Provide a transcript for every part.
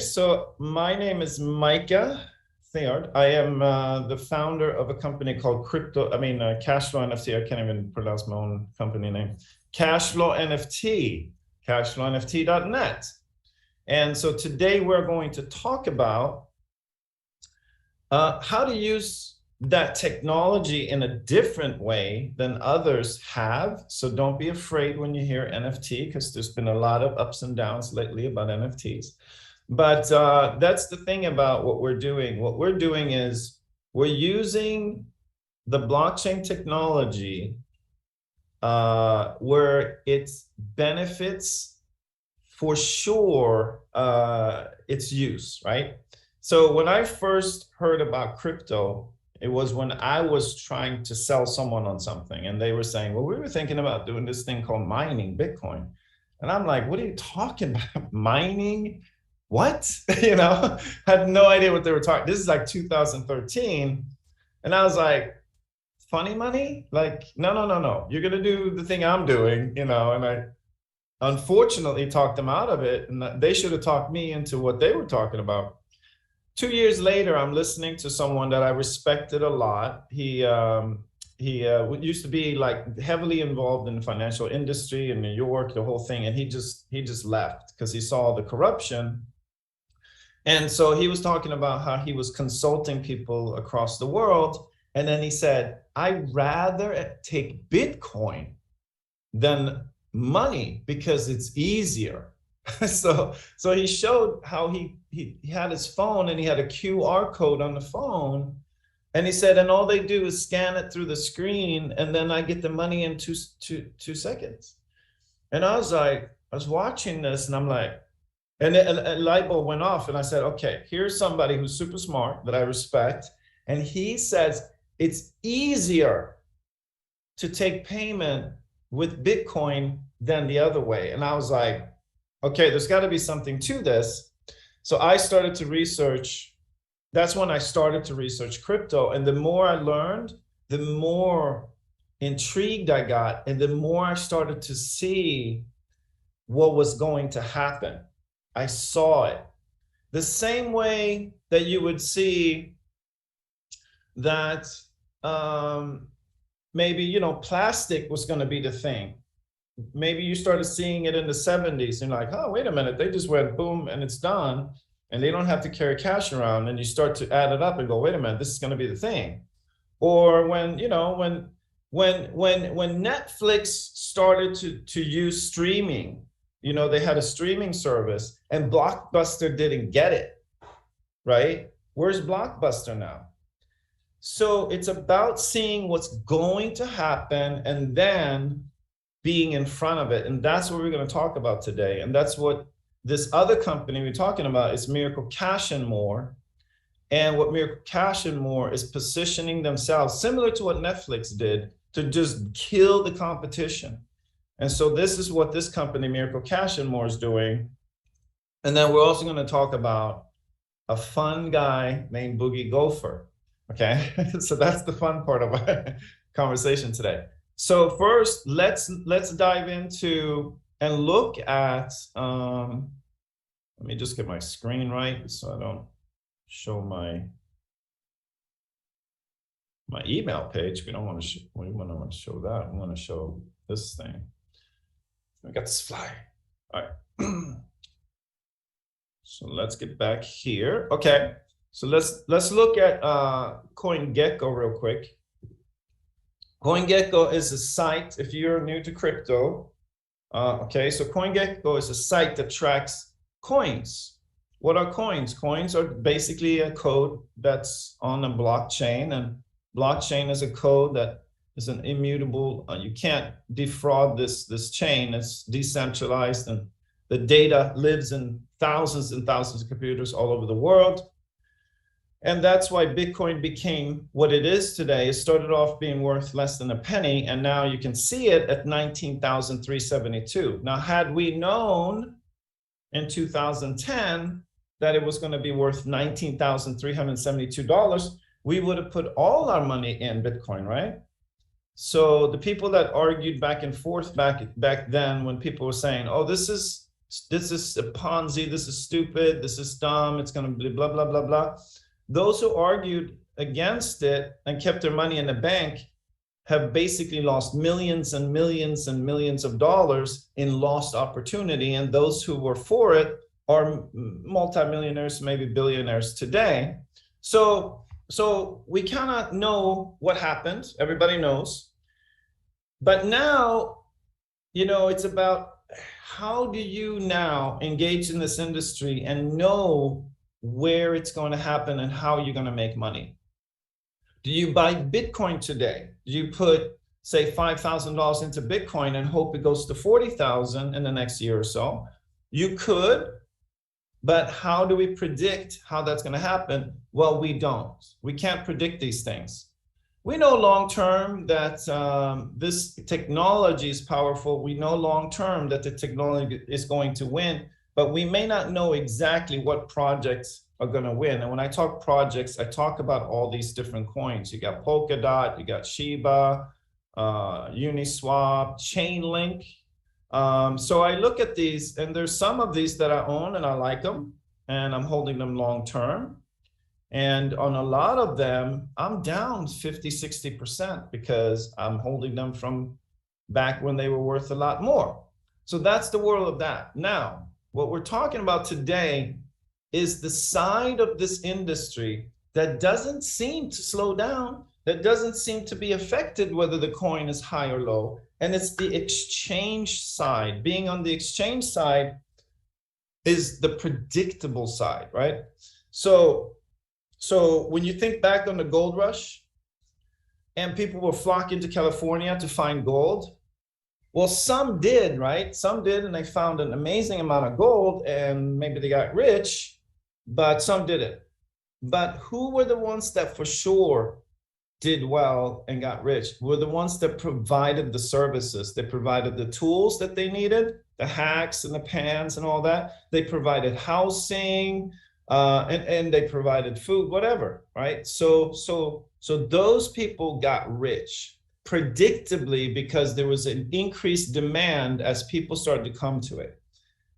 So my name is Micah Theard. I am the founder of a company called Cashflow NFT. I can't even pronounce my own company name. Cashflow NFT, cashflownft.net. And so today we're going to talk about how to use that technology in a different way than others have. So don't be afraid when you hear NFT, because there's been a lot of ups and downs lately about NFTs. But that's the thing about what we're doing. What we're doing is we're using the blockchain technology where it benefits for sure its use, right? So when I first heard about crypto, it was when I was trying to sell someone on something, and they were saying, well, we were thinking about doing this thing called mining Bitcoin. And I'm like, what are you talking about? Mining? What? Had no idea what they were talking. This is like 2013. And I was like, funny money? Like, no. You're going to do the thing I'm doing, and I unfortunately talked them out of it. And they should have talked me into what they were talking about. 2 years later, I'm listening to someone that I respected a lot. He used to be like heavily involved in the financial industry in New York, the whole thing. And he just left because he saw the corruption. And so he was talking about how he was consulting people across the world. And then he said, I'd rather take Bitcoin than money because it's easier. So he showed how he had his phone and he had a QR code on the phone. And he said, and all they do is scan it through the screen, and then I get the money in two seconds. And I was watching this, and I'm like, and a light bulb went off, and I said, okay, here's somebody who's super smart that I respect. And he says it's easier to take payment with Bitcoin than the other way. And I was like, okay, there's got to be something to this. So I started to research. That's when I started to research crypto. And the more I learned, the more intrigued I got. And the more I started to see what was going to happen. I saw it. The same way that you would see that maybe, plastic was going to be the thing. Maybe you started seeing it in the 70s and like, oh, wait a minute, they just went boom and it's done. And they don't have to carry cash around. And you start to add it up and go, wait a minute, this is going to be the thing. Or when Netflix started to use streaming, they had a streaming service and Blockbuster didn't get it, right? Where's Blockbuster now? So it's about seeing what's going to happen and then being in front of it. And that's what we're going to talk about today. And that's what this other company we're talking about is Miracle Cash&More. And what Miracle Cash&More is positioning themselves, similar to what Netflix did, to just kill the competition. And so this is what this company, Miracle Cash&More, is doing. And then we're also going to talk about a fun guy named Boogie Gopher. Okay, so that's the fun part of our conversation today. So first, let's dive into and look at, let me just get my screen right so I don't show my email page. We don't want to show that. We want to show this thing. I got this flyer. All right. So let's get back here. Okay. So let's look at CoinGecko real quick. CoinGecko is a site, if you're new to crypto, okay, so CoinGecko is a site that tracks coins. What are coins? Coins are basically a code that's on a blockchain, and blockchain is a code that is an immutable, you can't defraud this chain. It's decentralized, and the data lives in thousands and thousands of computers all over the world. And that's why Bitcoin became what it is today. It started off being worth less than a penny, and now you can see it at 19,372. Now, had we known in 2010 that it was going to be worth $19,372, we would have put all our money in Bitcoin, right? So the people that argued back and forth back then, when people were saying, oh, this is This is a Ponzi, this is stupid, this is dumb, it's going to be blah, blah, blah, blah. Those who argued against it and kept their money in the bank have basically lost millions and millions and millions of dollars in lost opportunity. And those who were for it are multimillionaires, maybe billionaires today. So we cannot know what happened. Everybody knows. But now, you know, it's about how do you now engage in this industry and know where it's going to happen and how you're going to make money. Do you buy Bitcoin today? Do you put, say, $5,000 into Bitcoin and hope it goes to 40,000 in the next year or so? You could, but how do we predict how that's going to happen? Well, we don't. We can't predict these things. We know long-term that this technology is powerful. We know long-term that the technology is going to win, but we may not know exactly what projects are going to win. And when I talk projects, I talk about all these different coins. You got Polkadot, you got Shiba, Uniswap, Chainlink. So I look at these, and there's some of these that I own and I like them, and I'm holding them long-term. And on a lot of them, I'm down 50, 60% because I'm holding them from back when they were worth a lot more. So that's the world of that. Now, what we're talking about today is the side of this industry that doesn't seem to slow down, that doesn't seem to be affected whether the coin is high or low. And it's the exchange side. Being on the exchange side is the predictable side, right? So when you think back on the gold rush and people were flocking to California to find gold, well, some did, right? Some did, and they found an amazing amount of gold and maybe they got rich, but some didn't. But who were the ones that for sure did well and got rich? Were the ones that provided the services. They provided the tools that they needed, the hacks and the pans and all that. They provided housing, and they provided food, whatever, right? So those people got rich predictably because there was an increased demand as people started to come to it.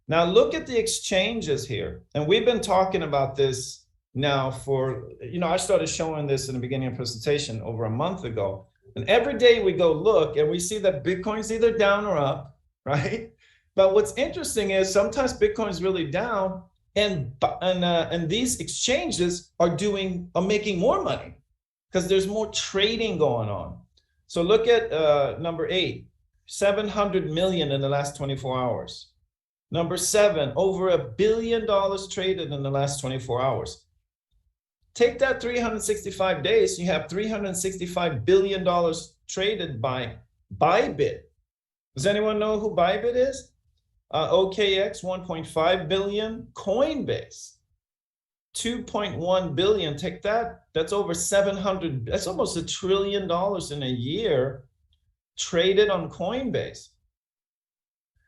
Now look at the exchanges here. And we've been talking about this now for, you know, I started showing this in the beginning of the presentation over a month ago. And every day we go look and we see that Bitcoin's either down or up, right? But what's interesting is sometimes Bitcoin's really down, and these exchanges are making more money because there's more trading going on. So look at number 8, 700 million in the last 24 hours. Number 7, over $1 billion traded in the last 24 hours. Take that 365 days, you have $365 billion traded by Bybit. Does anyone know who Bybit is? OKX, 1.5 billion. Coinbase, 2.1 billion. Take that. That's over 700. That's almost $1 trillion in a year traded on Coinbase.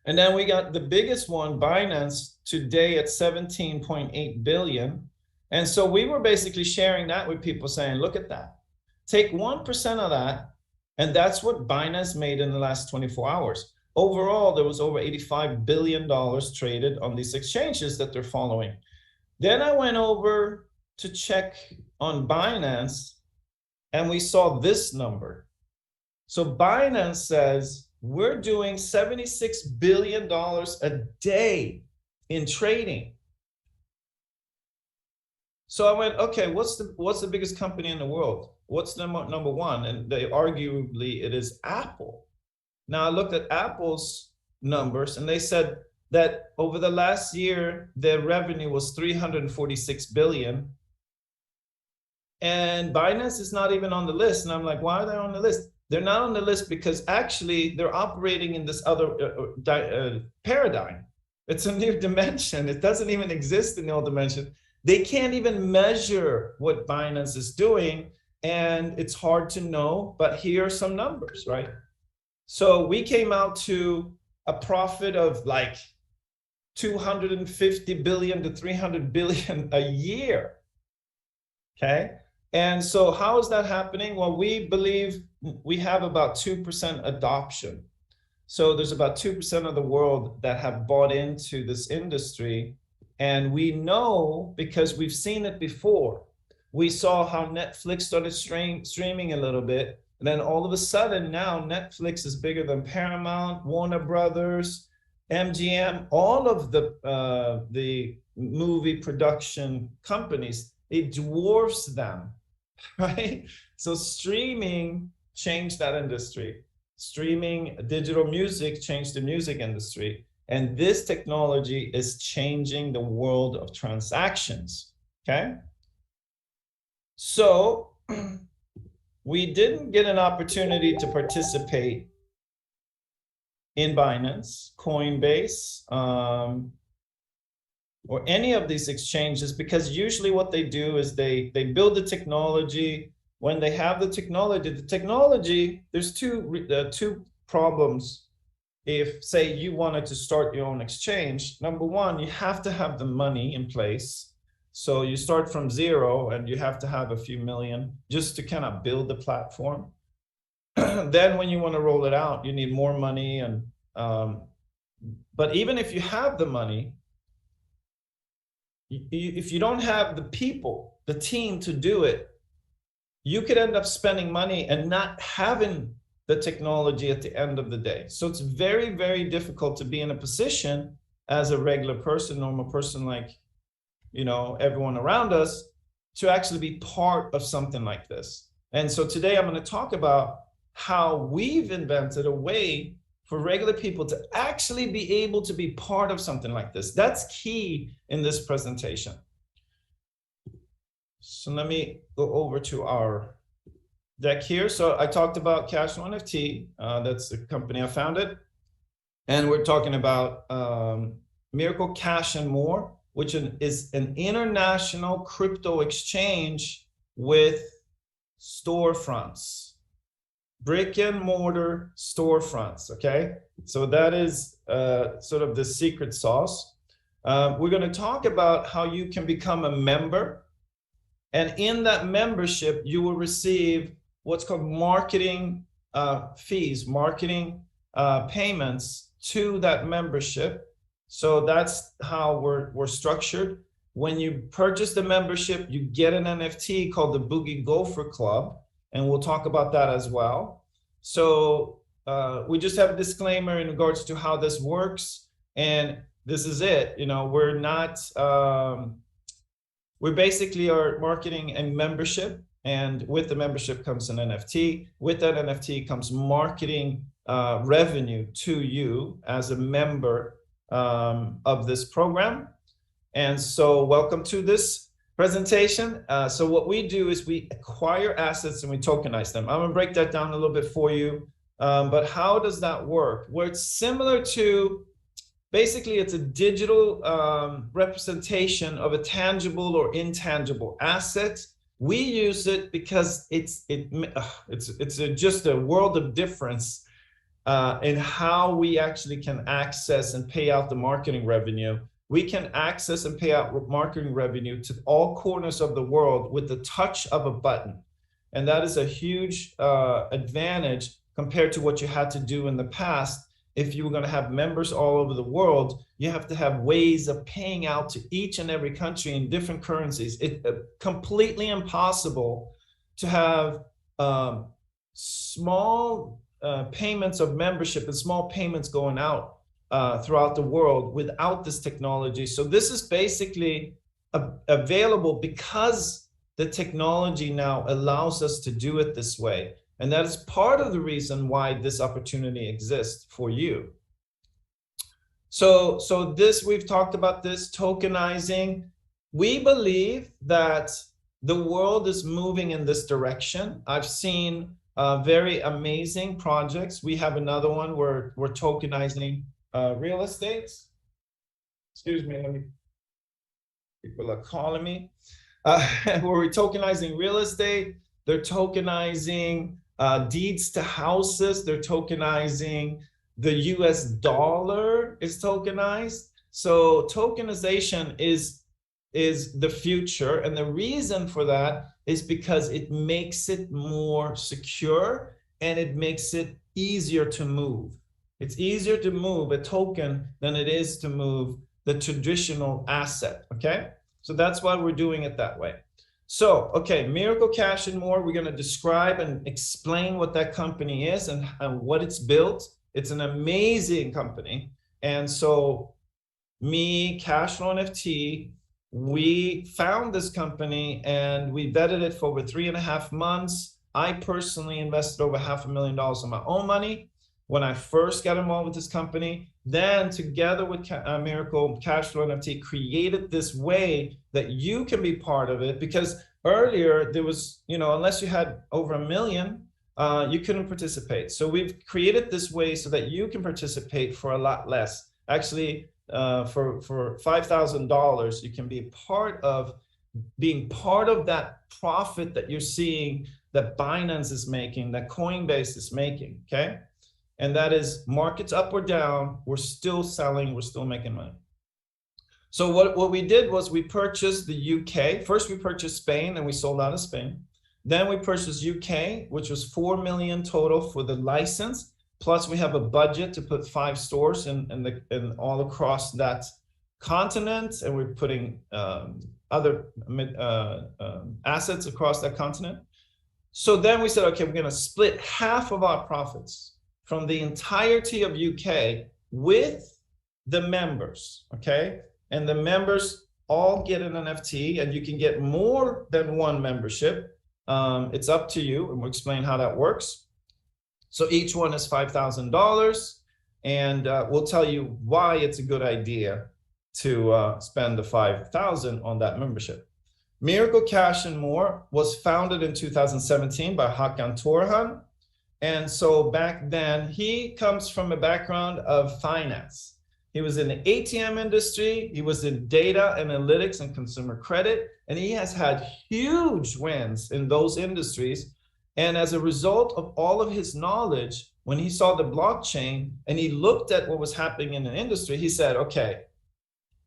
And then we got the biggest one, Binance, today at 17.8 billion. And so we were basically sharing that with people saying, look at that. Take 1% of that. And that's what Binance made in the last 24 hours. Overall, there was over $85 billion traded on these exchanges that they're following. Then I went over to check on Binance and we saw this number. So Binance says we're doing $76 billion a day in trading. So I went, okay, what's the biggest company in the world? What's number one? And they arguably it is Apple. Now I looked at Apple's numbers and they said that over the last year, their revenue was 346 billion. And Binance is not even on the list. And I'm like, why are they on the list? They're not on the list because actually they're operating in this other paradigm. It's a new dimension. It doesn't even exist in the old dimension. They can't even measure what Binance is doing. And it's hard to know, but here are some numbers, right? So we came out to a profit of like 250 billion to 300 billion a year, okay? And so how is that happening? Well, we believe we have about 2% adoption. So there's about 2% of the world that have bought into this industry. And we know because we've seen it before. We saw how Netflix started streaming a little bit. And then all of a sudden now Netflix is bigger than Paramount, Warner Brothers, MGM, all of the movie production companies. It dwarfs them, right? So streaming changed that industry. Streaming digital music changed the music industry. And this technology is changing the world of transactions, okay? So we didn't get an opportunity to participate in Binance, Coinbase, or any of these exchanges, because usually what they do is they build the technology. When they have the technology, there's two problems. If, say, you wanted to start your own exchange, number one, you have to have the money in place. So you start from zero and you have to have a few million just to kind of build the platform. Then when you want to roll it out, you need more money. And but even if you have the money, if you don't have the people, the team to do it, you could end up spending money and not having the technology at the end of the day. So it's very, very difficult to be in a position as a regular person, normal person, like, you know, everyone around us, to actually be part of something like this. And so today I'm going to talk about how we've invented a way for regular people to actually be able to be part of something like this. That's key in this presentation. So let me go over to our deck here. So I talked about Cashflow NFT. That's the company I founded. And we're talking about Miracle Cash&More, which is an international crypto exchange with storefronts, brick and mortar storefronts, okay? So that is sort of the secret sauce. We're gonna talk about how you can become a member. And in that membership, you will receive what's called marketing fees, marketing payments to that membership. So that's how we're structured. When you purchase the membership, you get an NFT called the Boogie Gopher Club, and we'll talk about that as well. So we just have a disclaimer in regards to how this works, and this is it. You know, we're not, we basically are marketing a membership, and with the membership comes an NFT. With that NFT comes marketing revenue to you as a member of this program. And so welcome to this presentation. So what we do is we acquire assets and we tokenize them. I'm gonna break that down a little bit for you. But how does that work? Well, it's similar to, basically it's a digital representation of a tangible or intangible asset. We use it because it's just a world of difference in how we actually can access and pay out the marketing revenue. We can access and pay out marketing revenue to all corners of the world with the touch of a button. And that is a huge advantage compared to what you had to do in the past. If you were going to have members all over the world, you have to have ways of paying out to each and every country in different currencies. It's completely impossible to have small payments of membership and small payments going out throughout the world without this technology. So this is basically available because the technology now allows us to do it this way. And that is part of the reason why this opportunity exists for you. So this, we've talked about this tokenizing. We believe that the world is moving in this direction. I've seen very amazing projects. We have another one where we're tokenizing real estate. Excuse me, people are calling me. Where we're tokenizing real estate, they're tokenizing deeds to houses, they're tokenizing the US dollar is tokenized. So tokenization is the future, and the reason for that is because it makes it more secure and it makes it easier to move. It's easier to move a token than it is to move the traditional asset, okay? So that's why we're doing it that way. So, okay, Miracle Cash&More, we're gonna describe and explain what that company is and what it's built. It's an amazing company. And so me, Cashflow NFT, we found this company and we vetted it for over 3.5 months. I personally invested over $500,000 of my own money when I first got involved with this company. Then together with Miracle Cashflow NFT created this way that you can be part of it, because earlier there was, unless you had over 1 million, you couldn't participate. So we've created this way so that you can participate for a lot less. Actually, for $5,000, you can be being part of that profit that you're seeing that Binance is making, that Coinbase is making, okay? And that is markets up or down, we're still selling, we're still making money. So what we did was we purchased the UK. First we purchased Spain and we sold out of Spain. Then we purchased UK, which was 4 million total for the license. Plus we have a budget to put 5 stores in all across that continent. And we're putting other assets across that continent. So then we said, okay, we're gonna split half of our profits from the entirety of UK with the members, okay? And the members all get an NFT, and you can get more than one membership. It's up to you, and we'll explain how that works. So each one is $5,000, and we'll tell you why it's a good idea to spend the $5,000 on that membership. Miracle Cash&More was founded in 2017 by Hakan Torhan. And so back then, he comes from a background of finance. He was in the ATM industry, he was in data analytics and consumer credit, and he has had huge wins in those industries. And as a result of all of his knowledge, when he saw the blockchain and he looked at what was happening in the industry, he said, okay,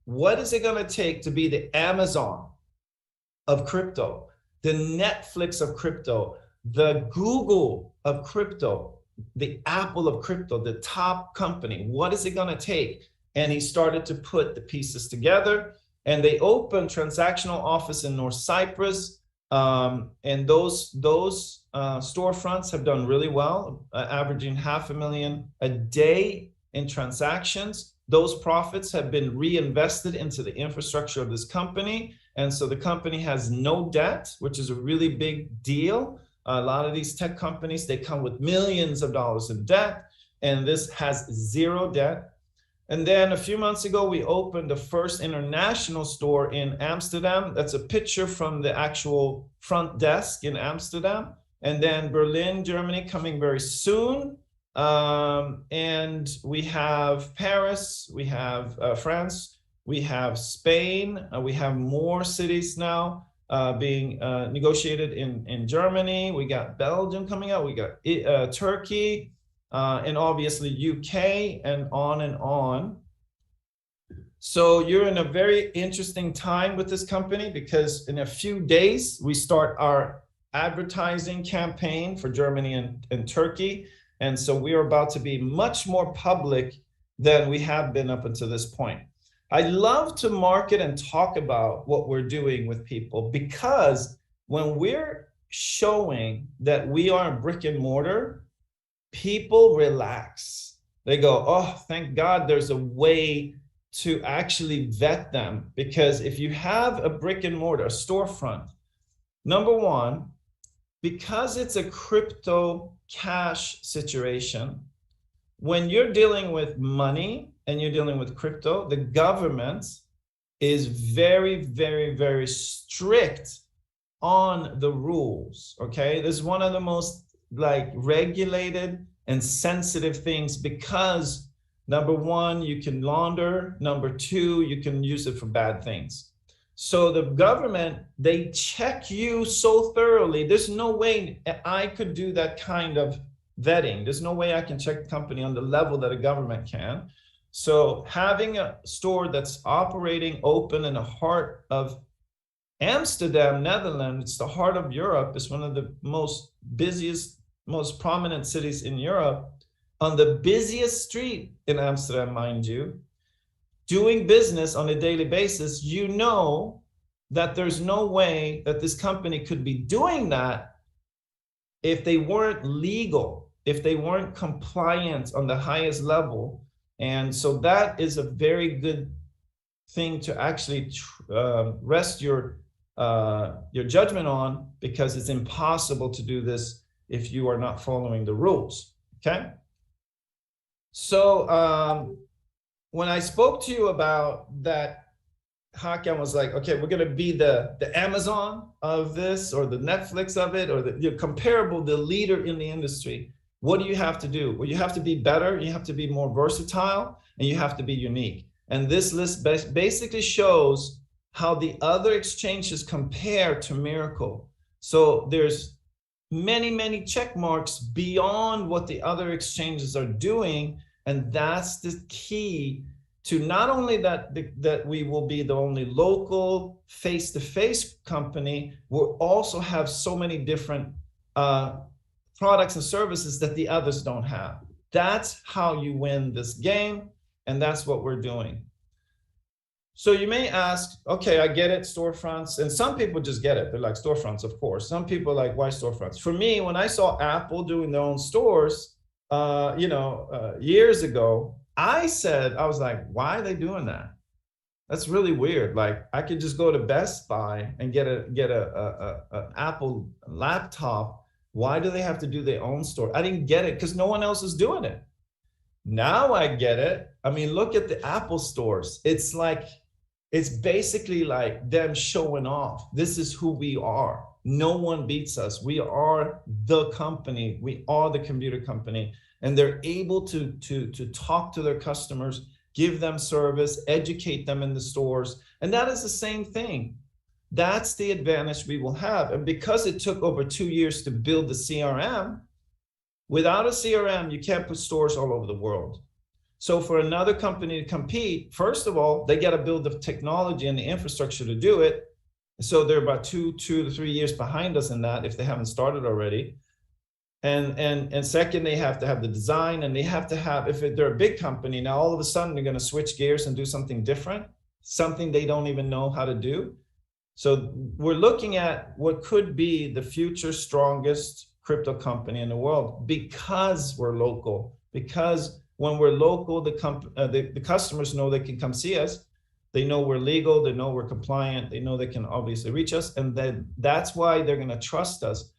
what is it gonna take to be the Amazon of crypto, the Netflix of crypto, the Google of crypto, the Apple of crypto, the top company? What is it gonna take? And he started to put the pieces together, and they opened transactional office in North Cyprus. And those storefronts have done really well, averaging $500,000 a day in transactions. Those profits have been reinvested into the infrastructure of this company. And so the company has no debt, which is a really big deal. A lot of these tech companies, they come with millions of dollars in debt, and this has zero debt. And then a few months ago, we opened the first international store in Amsterdam. That's a picture from the actual front desk in Amsterdam. And then Berlin, Germany coming very soon. And we have Paris, we have France, we have Spain, we have more cities now being negotiated in Germany. We got Belgium coming out, we got Turkey, and obviously UK, and on and on. So you're in a very interesting time with this company, because in a few days we start our advertising campaign for Germany and Turkey. And so we are about to be much more public than we have been up until this point. I love to market and talk about what we're doing with people, because when we're showing that we are a brick and mortar, people relax. They go, oh, thank God there's a way to actually vet them. Because if you have a brick and mortar, a storefront, number one, because it's a crypto cash situation, when you're dealing with money and you're dealing with crypto, the government is very, very, very strict on the rules, okay? This is one of the most regulated and sensitive things, because number one, you can launder, number two, you can use it for bad things. So the government, they check you so thoroughly. There's no way I could do that kind of vetting. There's no way I can check the company on the level that a government can. So having a store that's operating open in the heart of Amsterdam, Netherlands, it's the heart of Europe. It's one of the most busiest, most prominent cities in Europe. on the busiest street in Amsterdam, mind you, doing business on a daily basis, you know that there's no way that this company could be doing that if they weren't legal, if they weren't compliant on the highest level. And so that is a very good thing to actually rest your judgment on, because it's impossible to do this if you are not following the rules. Okay. So when I spoke to you about that, Hakan was like, okay, we're going to be the Amazon of this, or the Netflix of it, or the comparable, the leader in the industry. What do you have to do? Well, you have to be better, you have to be more versatile, and you have to be unique. And this list basically shows how the other exchanges compare to Miracle. So there's many, many check marks beyond what the other exchanges are doing. And that's the key to not only that we will be the only local face-to-face company, we'll also have so many different products and services that the others don't have. That's how you win this game, and that's what we're doing. So you may ask, okay, I get it, storefronts, and some people just get it. They're like, storefronts, of course. Some people are like, why storefronts? For me, when I saw Apple doing their own stores, years ago, I was like, why are they doing that? That's really weird. Like, I could just go to Best Buy and get a Apple laptop. Why do they have to do their own store? I didn't get it because no one else is doing it. Now I get it. I mean, look at the Apple stores. It's basically like them showing off. This is who we are. No one beats us. We are the company. We are the computer company. And they're able to talk to their customers, give them service, educate them in the stores. And that is the same thing. That's the advantage we will have. And because it took over 2 years to build the CRM, without a CRM, you can't put stores all over the world. So for another company to compete, first of all, they got to build the technology and the infrastructure to do it. So they're about 2 to 3 years behind us in that, if they haven't started already. And second, they have to have the design, and they have to have, if they're a big company, now all of a sudden they're going to switch gears and do something different, something they don't even know how to do. So we're looking at what could be the future strongest crypto company in the world, because we're local, because when we're local, the customers know they can come see us. They know we're legal. They know we're compliant. They know they can obviously reach us. And then that's why they're going to trust us.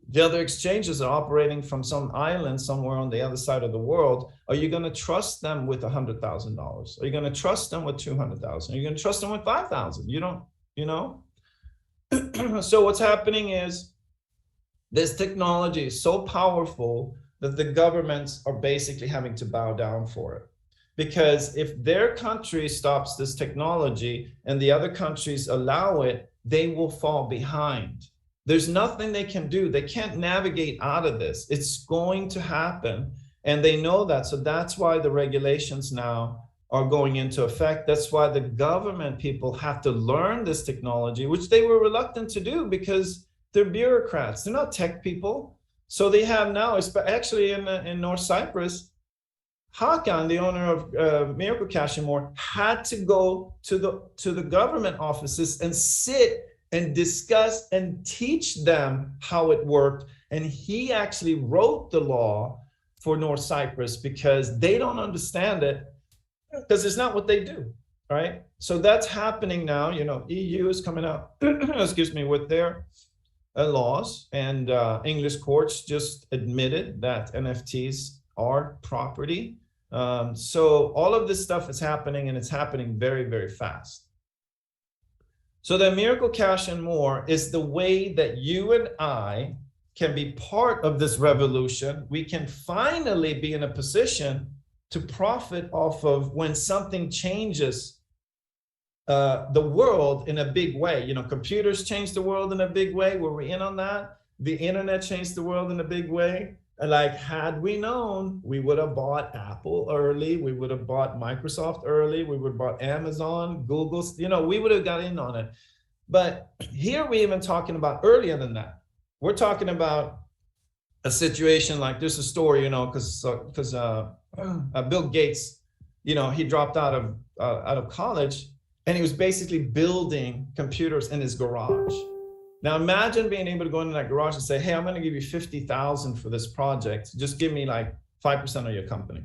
The other exchanges are operating from some island somewhere on the other side of the world. Are you going to trust them with $100,000? Are you going to trust them with $200,000? Are you going to trust them with $5,000? You don't, you know? So what's happening is this technology is so powerful that the governments are basically having to bow down for it. Because if their country stops this technology and the other countries allow it, they will fall behind. There's nothing they can do. They can't navigate out of this. It's going to happen. And they know that. So that's why the regulations now are going into effect. That's why the government people have to learn this technology, which they were reluctant to do because they're bureaucrats. They're not tech people. So they have now, actually in North Cyprus, Hakan, the owner of Miracle Cash&More, had to go to the government offices and sit and discuss and teach them how it worked. And he actually wrote the law for North Cyprus because they don't understand it, because it's not what they do, right? So that's happening now. You know, EU is coming out, excuse me, with their laws, and English courts just admitted that NFTs are property. So all of this stuff is happening, and it's happening very, very fast. So the Miracle Cash&More is the way that you and I can be part of this revolution. We can finally be in a position to profit off of when something changes the world in a big way. You know, computers changed the world in a big way. Were we in on that? The internet changed the world in a big way. Like, had we known, we would have bought Apple early. We would have bought Microsoft early. We would have bought Amazon, Google, you know, we would have got in on it. But here we're even talking about earlier than that. We're talking about a situation like there's a story, you know, because Bill Gates, you know, he dropped out of college, and he was basically building computers in his garage. Now imagine being able to go into that garage and say, hey, I'm going to give you 50,000 for this project. Just give me like 5% of your company.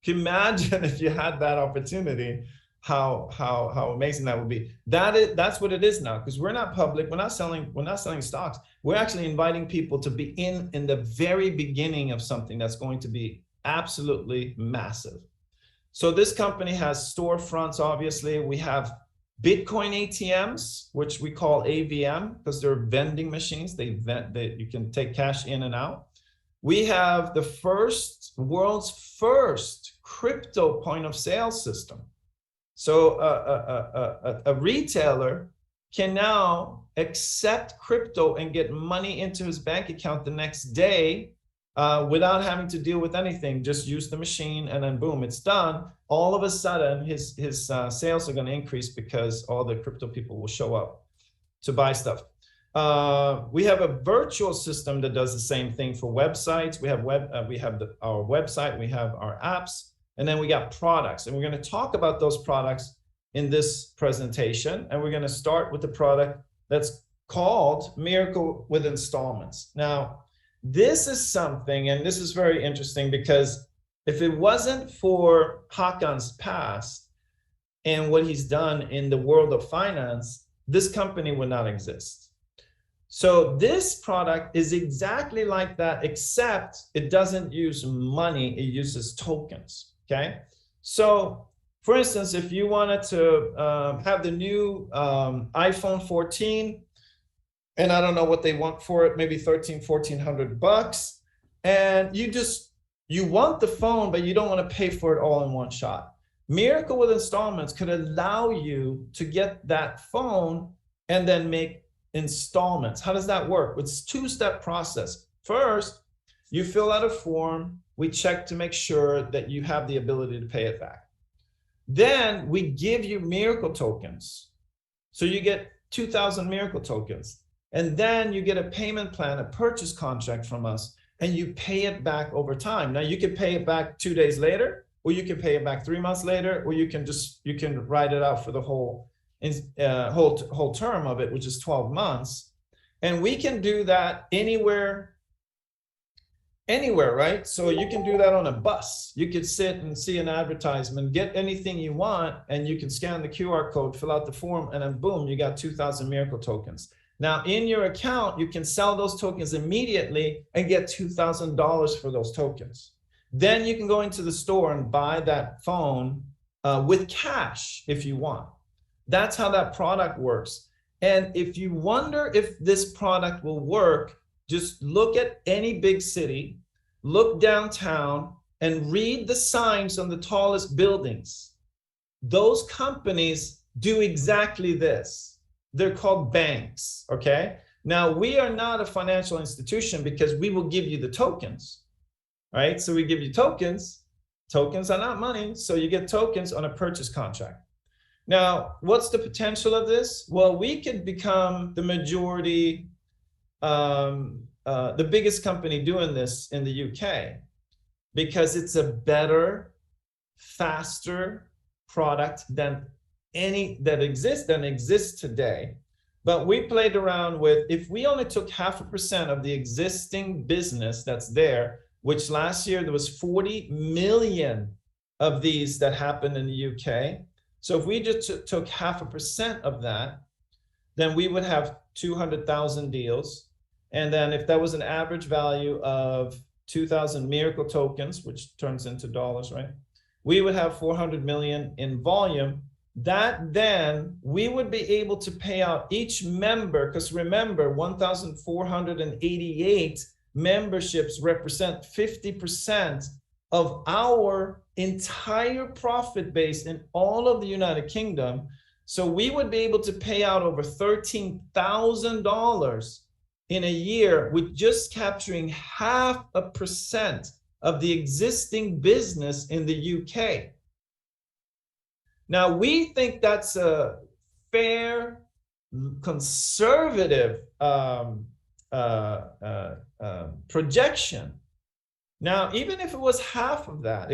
Can you imagine if you had that opportunity, how amazing that would be? That's what it is now, because we're not public, we're not selling stocks. We're actually inviting people to be in the very beginning of something that's going to be absolutely massive. So this company has storefronts, obviously. We have Bitcoin ATMs, which we call AVM, because they're vending machines. You can take cash in and out. We have the world's first crypto point of sale system. So a retailer can now accept crypto and get money into his bank account the next day without having to deal with anything. Just use the machine and then boom, it's done. All of a sudden, his sales are going to increase because all the crypto people will show up to buy stuff. We have a virtual system that does the same thing for websites. We have our website, we have our apps, and then we got products. And we're going to talk about those products in this presentation. And we're going to start with the product that's called Miracle with Installments. Now, this is something, and this is very interesting, because if it wasn't for Hakan's past and what he's done in the world of finance, this company would not exist. So this product is exactly like that, except it doesn't use money, it uses tokens, okay? So for instance, if you wanted to have the new iPhone 14, and I don't know what they want for it, maybe $1,400, and you want the phone, but you don't want to pay for it all in one shot. Miracle with Installments could allow you to get that phone and then make installments. How does that work? It's a two-step process. First, you fill out a form. We check to make sure that you have the ability to pay it back. Then we give you Miracle tokens. So you get 2,000 Miracle tokens. And then you get a payment plan, a purchase contract from us, and you pay it back over time. Now you can pay it back 2 days later, or you can pay it back 3 months later, or you can write it out for the whole term of it, which is 12 months. And we can do that anywhere, right? So you can do that on a bus. You could sit and see an advertisement, get anything you want, and you can scan the QR code, fill out the form, and then boom, you got 2,000 Miracle tokens. Now in your account, you can sell those tokens immediately and get $2,000 for those tokens. Then you can go into the store and buy that phone with cash if you want. That's how that product works. And if you wonder if this product will work, just look at any big city, look downtown, and read the signs on the tallest buildings. Those companies do exactly this. They're called banks, okay? Now, we are not a financial institution because we will give you the tokens, right? So we give you tokens. Tokens are not money, so you get tokens on a purchase contract. Now, what's the potential of this? Well, we could become the majority, the biggest company doing this in the UK, because it's a better, faster product than any that exists today. But we played around with, if we only took 0.5% of the existing business that's there, which last year there was 40 million of these that happened in the UK. So if we just took 0.5% of that, then we would have 200,000 deals. And then if that was an average value of 2,000 Miracle tokens, which turns into dollars, right? We would have 400 million in volume. That then we would be able to pay out each member, because remember, 1,488 memberships represent 50% of our entire profit base in all of the United Kingdom. So we would be able to pay out over $13,000 in a year with just capturing 0.5% of the existing business in the UK. Now, we think that's a fair, conservative projection. Now, even if it was half of that,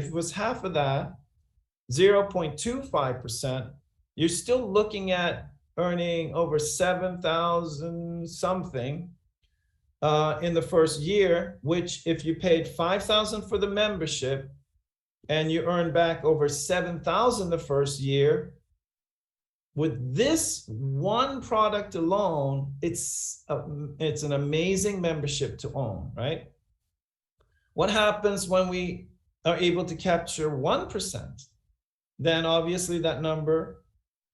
0.25%, you're still looking at earning over 7,000 something in the first year, which if you paid 5,000 for the membership and you earn back over 7,000 the first year, with this one product alone, it's an amazing membership to own, right? What happens when we are able to capture 1%? Then obviously that number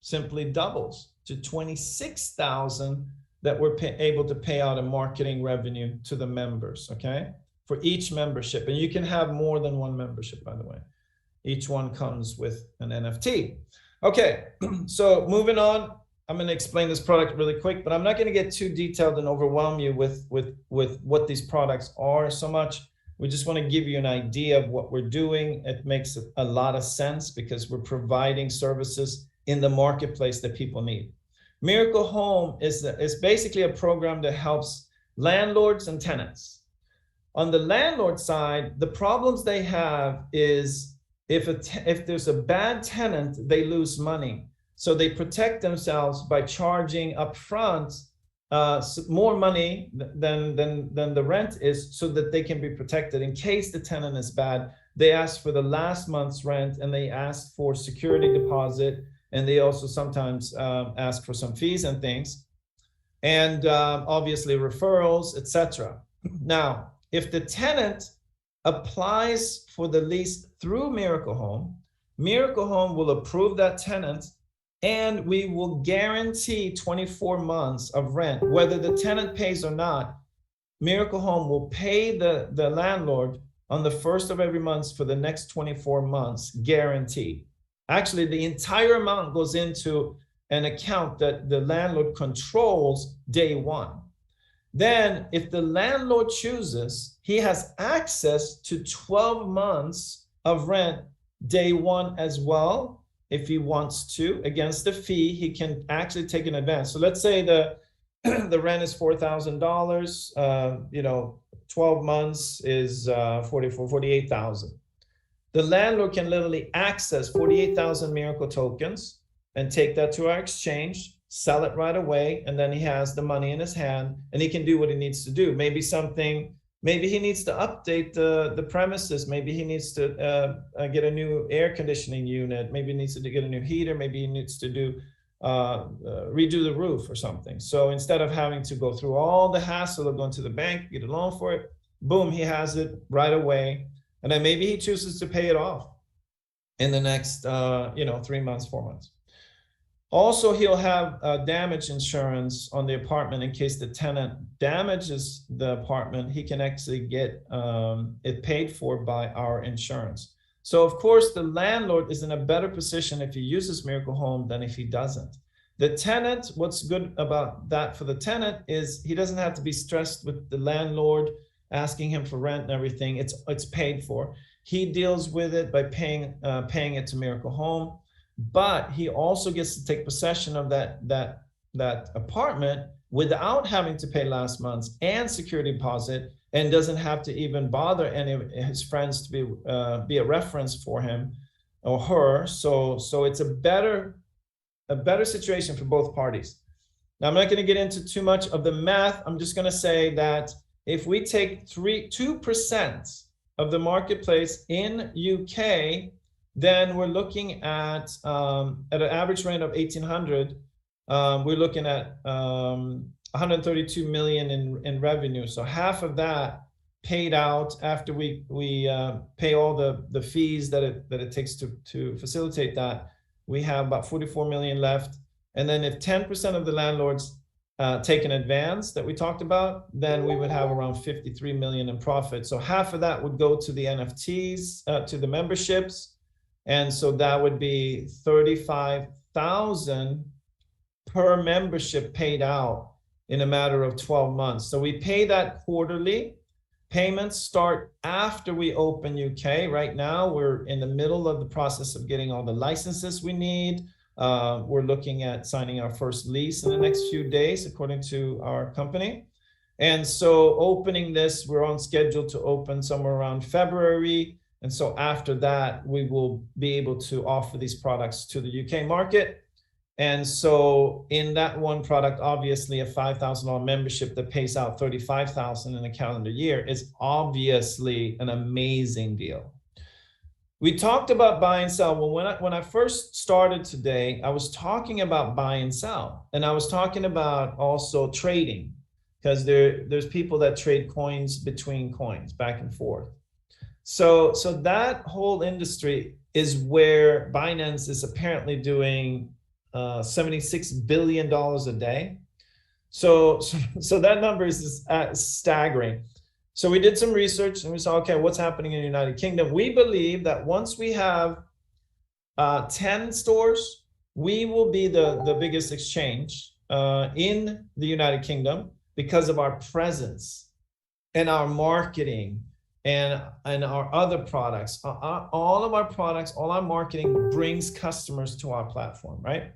simply doubles to 26,000 that we're able to pay out in marketing revenue to the members, okay? For each membership. And you can have more than one membership, by the way. Each one comes with an NFT. Okay, so moving on, I'm going to explain this product really quick, but I'm not going to get too detailed and overwhelm you with what these products are so much. We just want to give you an idea of what we're doing. It makes a lot of sense because we're providing services in the marketplace that people need. Miracle Home is basically a program that helps landlords and tenants. On the landlord side, the problems they have is if there's a bad tenant, they lose money. So they protect themselves by charging upfront more money than the rent is, so that they can be protected in case the tenant is bad. They ask for the last month's rent, and they ask for security deposit, and they also sometimes ask for some fees and things, and obviously referrals, etc. Now, if the tenant applies for the lease through Miracle Home will approve that tenant, and we will guarantee 24 months of rent. Whether the tenant pays or not, Miracle Home will pay the landlord on the first of every month for the next 24 months, guaranteed. Actually, the entire amount goes into an account that the landlord controls day one. Then, if the landlord chooses, he has access to 12 months of rent day one as well. If he wants to, against a fee, he can actually take an advance. So let's say the rent is $4,000, 12 months is 48,000. The landlord can literally access 48,000 Miracle tokens and take that to our exchange, sell it right away, and then he has the money in his hand and he can do what he needs to do. Maybe he needs to update the premises. Maybe he needs to get a new air conditioning unit. Maybe he needs to get a new heater. Maybe he needs to redo the roof or something. So instead of having to go through all the hassle of going to the bank, get a loan for it, boom, he has it right away. And then maybe he chooses to pay it off in the next 3 months, 4 months. Also, he'll have damage insurance on the apartment in case the tenant damages the apartment. He can actually get it paid for by our insurance. So, of course, the landlord is in a better position if he uses Miracle Home than if he doesn't. The tenant, what's good about that for the tenant is he doesn't have to be stressed with the landlord asking him for rent and everything. It's paid for. He deals with it by paying it to Miracle Home. But he also gets to take possession of that apartment without having to pay last month's and security deposit, and doesn't have to even bother any of his friends to be a reference for him or her. So it's a better situation for both parties. Now, I'm not going to get into too much of the math. I'm just going to say that if we take 2% of the marketplace in UK, then we're looking at an average rent of 1,800. We're looking at 132 million in revenue. So half of that paid out after we pay all the fees that it takes to facilitate that. We have about 44 million left. And then if 10% of the landlords take an advance that we talked about, then we would have around 53 million in profit. So half of that would go to the NFTs, to the memberships. And so that would be 35,000 per membership paid out in a matter of 12 months. So we pay that quarterly. Payments start after we open UK. Right now, we're in the middle of the process of getting all the licenses we need. We're looking at signing our first lease in the next few days, according to our company. And so opening this, we're on schedule to open somewhere around February. And so after that, we will be able to offer these products to the UK market. And so in that one product, obviously a $5,000 membership that pays out $35,000 in a calendar year is obviously an amazing deal. We talked about buy and sell. Well, when I first started today, I was talking about buy and sell, and I was talking about also trading, because there's people that trade coins between coins back and forth. So that whole industry is where Binance is apparently doing $76 billion a day. So that number is staggering. So we did some research and we saw, okay, what's happening in the United Kingdom? We believe that once we have 10 stores, we will be the biggest exchange in the United Kingdom because of our presence and our marketing and our other products. All of our products, all our marketing brings customers to our platform, right?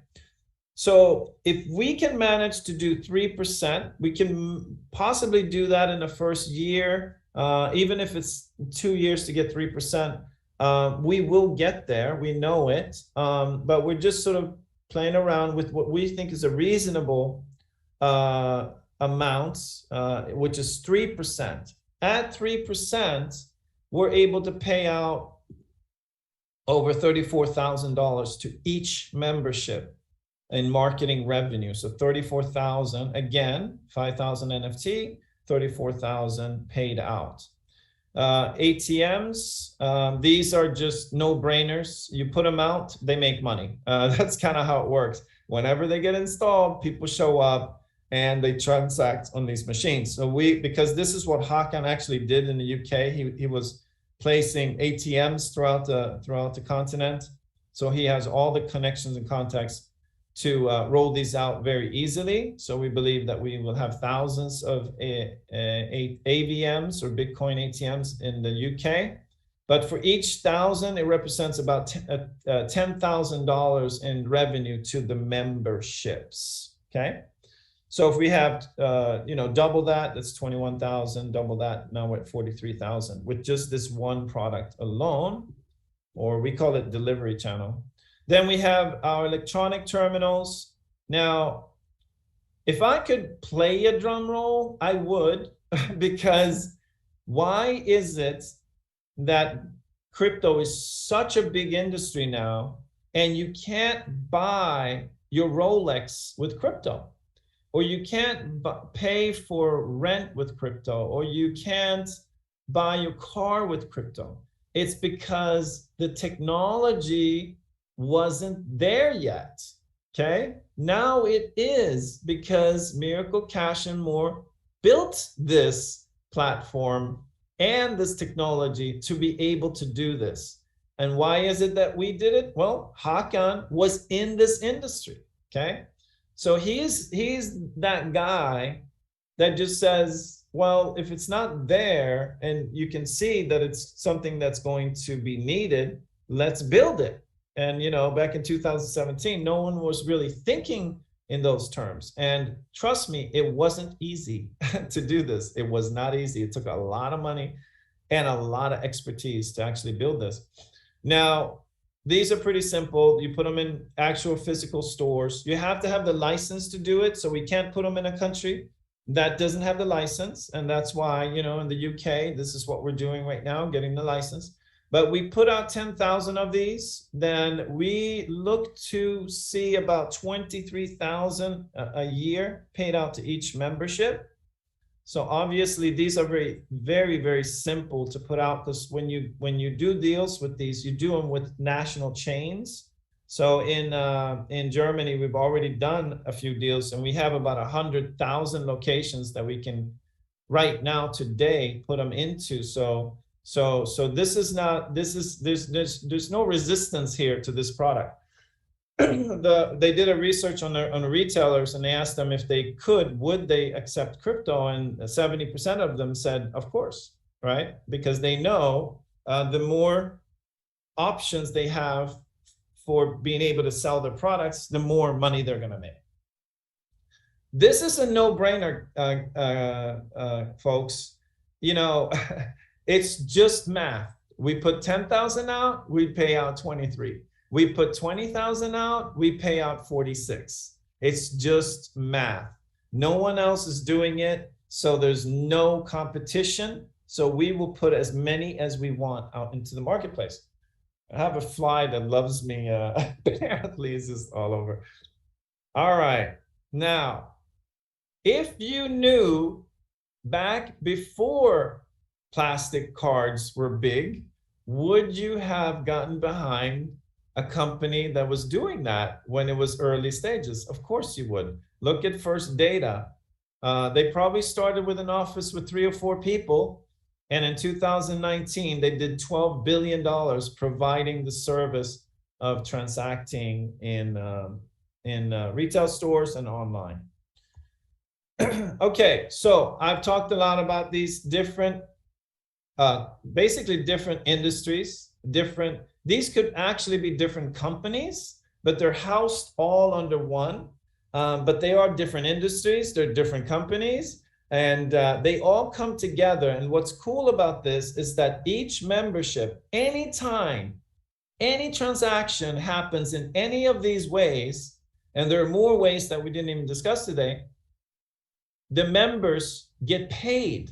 So if we can manage to do 3%, we can possibly do that in the first year, even if it's 2 years to get 3%. We will get there, we know it, but we're just sort of playing around with what we think is a reasonable amount, which is 3%. At 3%, we're able to pay out over $34,000 to each membership in marketing revenue. So 34,000, again, 5,000 NFT, 34,000 paid out. ATMs, these are just no-brainers. You put them out, they make money. That's kind of how it works. Whenever they get installed, people show up and they transact on these machines. So because this is what Hakan actually did in the UK, he was placing ATMs throughout the continent. So he has all the connections and contacts to roll these out very easily. So we believe that we will have thousands of AVMs or Bitcoin ATMs in the UK. But for each 1,000, it represents about $10,000 in revenue to the memberships, okay? So if we have, double that, that's 21,000, double that, now we're at 43,000 with just this one product alone, or we call it delivery channel. Then we have our electronic terminals. Now, if I could play a drum roll, I would, because why is it that crypto is such a big industry now and you can't buy your Rolex with crypto? Or you can't pay for rent with crypto, or you can't buy your car with crypto? It's because the technology wasn't there yet, okay? Now it is, because Miracle Cash&More built this platform and this technology to be able to do this. And why is it that we did it? Well, Hakan was in this industry, okay? So he's that guy that just says, well, if it's not there and you can see that it's something that's going to be needed, let's build it. And, back in 2017, no one was really thinking in those terms. And trust me, it wasn't easy to do this. It was not easy. It took a lot of money and a lot of expertise to actually build this. Now, these are pretty simple. You put them in actual physical stores. You have to have the license to do it. So we can't put them in a country that doesn't have the license. And that's why, in the UK, this is what we're doing right now, getting the license. But we put out 10,000 of these, then we look to see about 23,000 a year paid out to each membership. So obviously these are very, very, very simple to put out, because when you do deals with these, you do them with national chains. So in Germany, we've already done a few deals, and we have about 100,000 locations that we can right now today put them into. So there's no resistance here to this product. They did a research on the retailers, and they asked them if they would they accept crypto, and 70% of them said, of course, right? Because they know the more options they have for being able to sell their products, the more money they're going to make. This is a no-brainer, folks. You know, it's just math. We put 10,000 out, we pay out 23. We put 20,000 out, we pay out 46. It's just math. No one else is doing it, so there's no competition. So we will put as many as we want out into the marketplace. I have a fly that loves me. Apparently, it's just all over. All right. Now, if you knew back before plastic cards were big, would you have gotten behind a company that was doing that when it was early stages? Of course you would. Look at First Data. They probably started with an office with 3 or 4 people. And in 2019, they did $12 billion providing the service of transacting in retail stores and online. Okay, so I've talked a lot about these different, basically different industries, these could actually be different companies, but they're housed all under one. But they are different industries, they're different companies, and they all come together. And what's cool about this is that each membership, anytime any transaction happens in any of these ways, and there are more ways that we didn't even discuss today, the members get paid.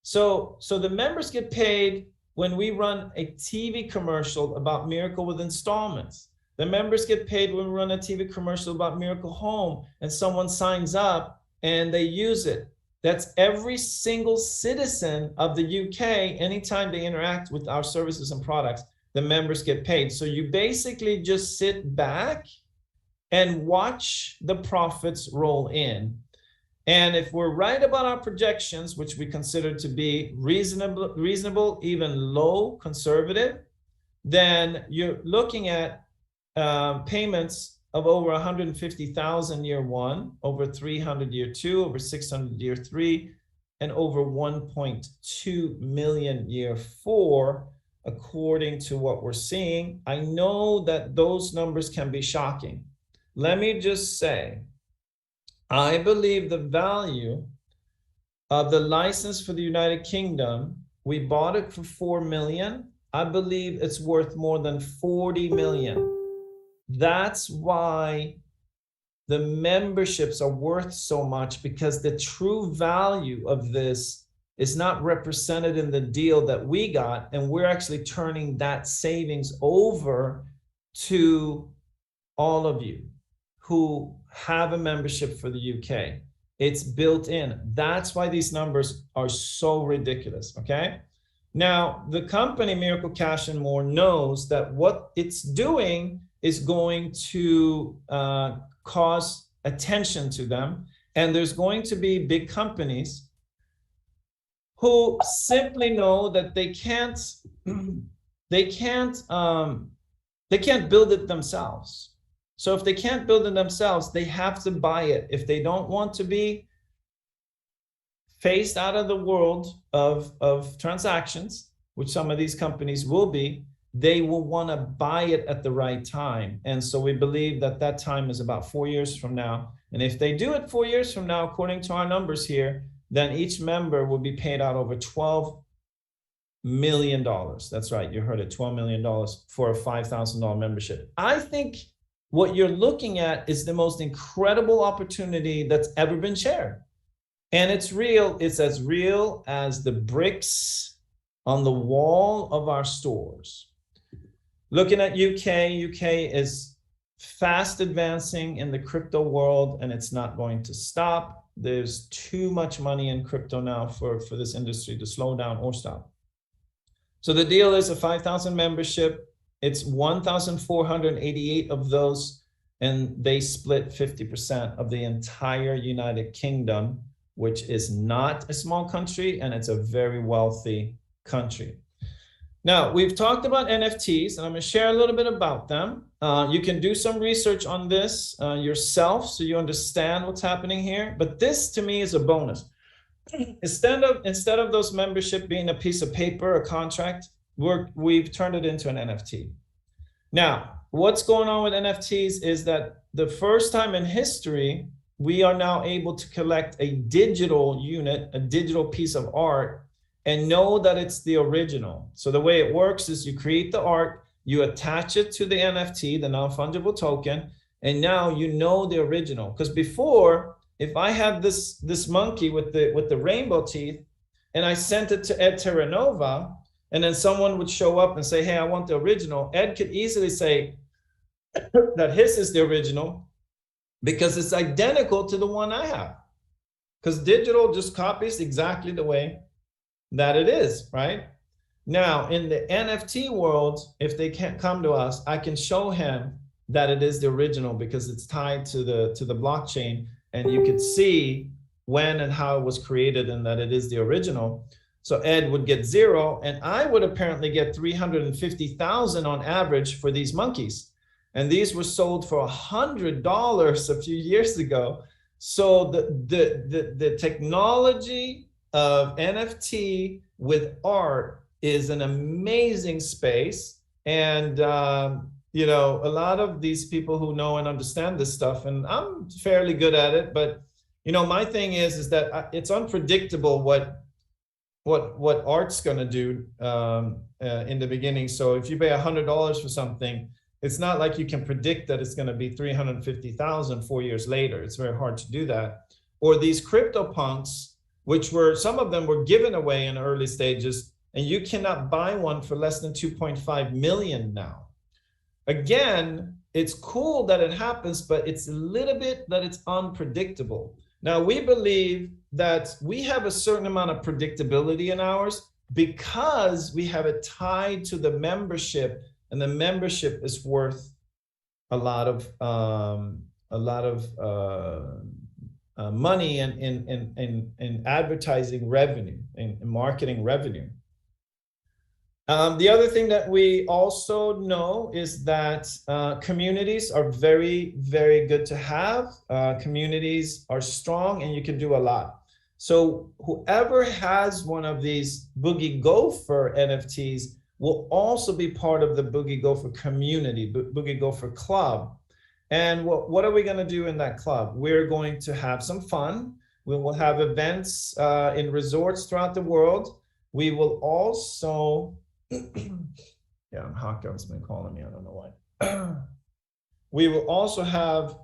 So the members get paid when we run a TV commercial about Miracle with installments. The members get paid when we run a TV commercial about Miracle Home and someone signs up and they use it. That's every single citizen of the UK. Anytime they interact with our services and products, the members get paid. So you basically just sit back and watch the profits roll in. And if we're right about our projections, which we consider to be reasonable, even low, conservative, then you're looking at payments of over 150,000 year 1, over 300 year 2, over 600 year 3, and over 1.2 million year 4, according to what we're seeing. I know that those numbers can be shocking. Let me just say, I believe the value of the license for the United Kingdom, we bought it for 4 million. I believe it's worth more than 40 million. That's why the memberships are worth so much, because the true value of this is not represented in the deal that we got, and we're actually turning that savings over to all of you who have a membership for the UK. It's built in. That's why these numbers are so ridiculous, okay? Now, the company Miracle Cash&More knows that what it's doing is going to cause attention to them. And there's going to be big companies who simply know that they can't build it themselves. So if they can't build it themselves, they have to buy it. If they don't want to be phased out of the world of transactions, which some of these companies will be, they will want to buy it at the right time. And so we believe that that time is about 4 years from now. And if they do it 4 years from now, according to our numbers here, then each member will be paid out over $12 million. That's right, you heard it, $12 million for a $5,000 membership. I think what you're looking at is the most incredible opportunity that's ever been shared. And it's real. It's as real as the bricks on the wall of our stores. Looking at UK is fast advancing in the crypto world, and it's not going to stop. There's too much money in crypto now for this industry to slow down or stop. So the deal is a 5,000 membership. It's 1,488 of those, and they split 50% of the entire United Kingdom, which is not a small country, and it's a very wealthy country. Now, we've talked about NFTs, and I'm going to share a little bit about them. You can do some research on this yourself so you understand what's happening here. But this, to me, is a bonus. Instead of those membership being a piece of paper, a contract, we've turned it into an NFT. Now, what's going on with NFTs is that the first time in history, we are now able to collect a digital unit, a digital piece of art, and know that it's the original. So the way it works is you create the art, you attach it to the NFT, the non-fungible token, and now you know the original. Because before, if I had this monkey with the rainbow teeth, and I sent it to Ed Terranova, and then someone would show up and say, hey, I want the original, Ed could easily say that his is the original because it's identical to the one I have. Because digital just copies exactly the way that it is, right? Now, in the NFT world, if they can't come to us, I can show him that it is the original because it's tied to the blockchain, and you could see when and how it was created and that it is the original. So Ed would get 0, and I would apparently get 350,000 on average for these monkeys. And these were sold for $100 a few years ago. So the technology of NFT with art is an amazing space. And you know, a lot of these people who know and understand this stuff, and I'm fairly good at it, but you know, my thing is that it's unpredictable what art's going to do in the beginning. So if you pay $100 for something, it's not like you can predict that it's going to be 350,000 4 years later. It's very hard to do that. Or these crypto punks, which were, some of them were given away in early stages, and you cannot buy one for less than 2.5 million now. Again, it's cool that it happens, but it's a little bit that it's unpredictable. Now, we believe that we have a certain amount of predictability in ours because we have it tied to the membership, and the membership is worth a lot of money in advertising revenue, in marketing revenue. The other thing that we also know is that communities are very, very good to have. Communities are strong and you can do a lot. So whoever has one of these Boogie Gopher NFTs will also be part of the Boogie Gopher community, Boogie Gopher Club. And what are we going to do in that club? We're going to have some fun. We will have events in resorts throughout the world. We will also... yeah, Hawkins been calling me. I don't know why. We will also have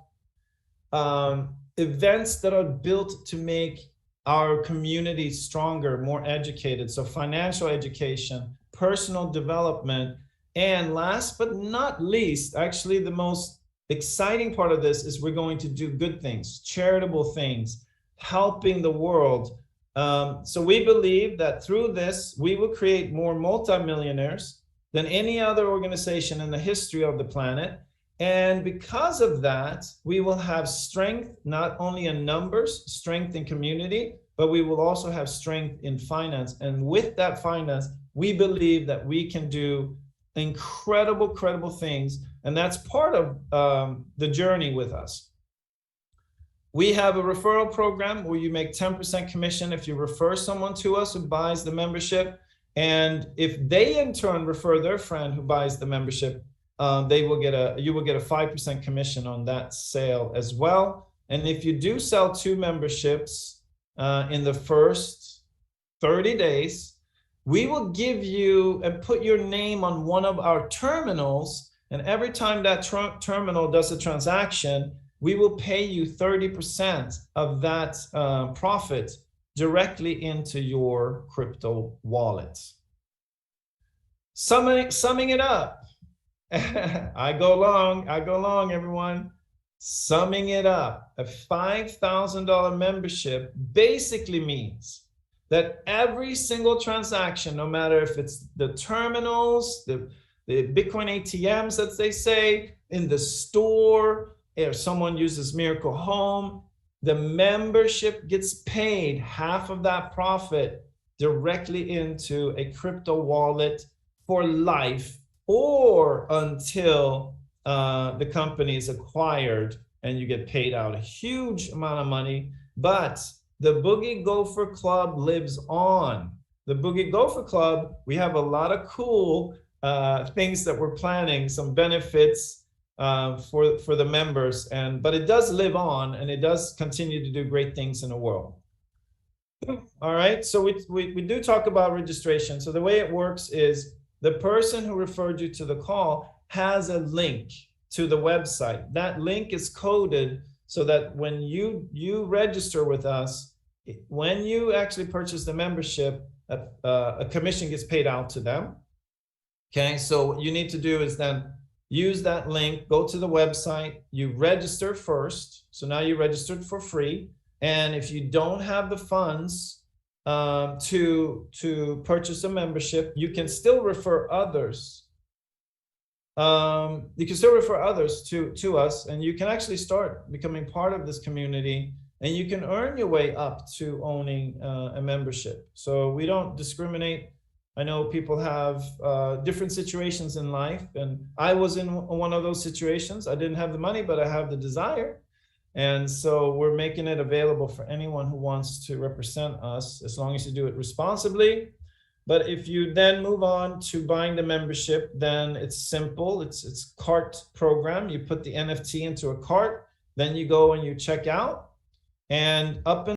events that are built to make our community stronger, more educated. So financial education, personal development, and last but not least, actually the most exciting part of this is we're going to do good things, charitable things, helping the world. So we believe that through this, we will create more multimillionaires than any other organization in the history of the planet. And because of that, we will have strength, not only in numbers, strength in community, but we will also have strength in finance. And with that finance, we believe that we can do incredible things. And that's part of the journey with us. We have a referral program where you make 10% commission if you refer someone to us who buys the membership. And if they in turn refer their friend who buys the membership, you will get a 5% commission on that sale as well. And if you do sell 2 memberships in the first 30 days, we will give you and put your name on one of our terminals. And every time that terminal does a transaction, we will pay you 30% of that profit directly into your crypto wallet. Summing it up, I go long, everyone. Summing it up, a $5,000 membership basically means that every single transaction, no matter if it's the terminals, the Bitcoin ATMs, as they say, in the store, if someone uses Miracle Home, the membership gets paid half of that profit directly into a crypto wallet for life, or until the company is acquired and you get paid out a huge amount of money. But the Boogie Gopher Club lives on. The Boogie Gopher Club, we have a lot of cool things that we're planning, some benefits for the members, but it does live on, and it does continue to do great things in the world. All right, so we do talk about registration. So the way it works is the person who referred you to the call has a link to the website. That link is coded so that when you register with us, when you actually purchase the membership, a commission gets paid out to them. Okay, so what you need to do is then use that link, go to the website, you register first. So now you registered for free. And if you don't have the funds to purchase a membership, you can still refer others. You can still refer others to us, and you can actually start becoming part of this community, and you can earn your way up to owning a membership. So we don't discriminate. I know people have different situations in life, and I was in one of those situations. I didn't have the money, but I have the desire. And so we're making it available for anyone who wants to represent us, as long as you do it responsibly. But if you then move on to buying the membership, then it's simple. It's cart program. You put the NFT into a cart, then you go and you check out, and up